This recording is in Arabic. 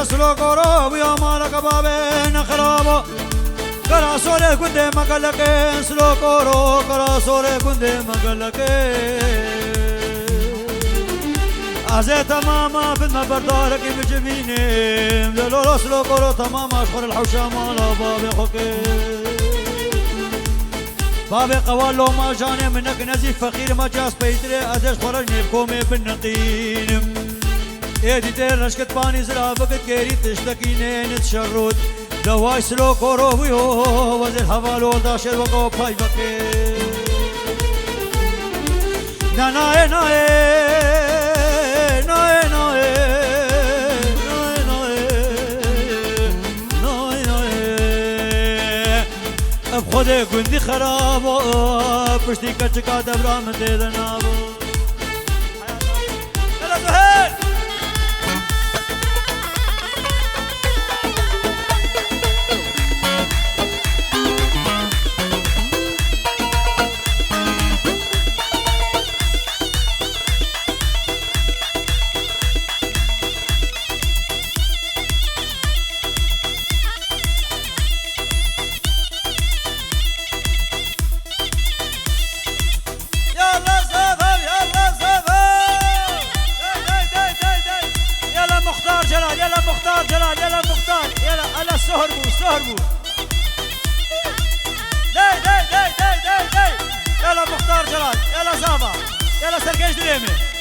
سلو كورو يا مالك بابين خرابو كرا سوري كنت مقلقين سلو كورو كرا سوري كنت مقلقين عزي تماما في المبردارك بجبيني لولو سلو كورو تماما اشخر الحوشام على بابي خوكي بابي قوال لو ما جاني منك نزيف فقير ما جاس بيتري ادش خرجني بكومي بالنقين ايدي تير نشكت باني زرا فقد كيري تشتكيني نتشرد دواي سلو كورو ويو وزير حوالو داشر وقو باي بكي ناناي ناي ناي ناي ناي ناي بخودي كندي خرابو پشتي كچكا دبرا من ديدنابو يلا زهير يلا مختار جلال يلا مختار يلا انا سهربو سهربو داي يلا مختار جلال يلا زابا يلا سرقيش دريمي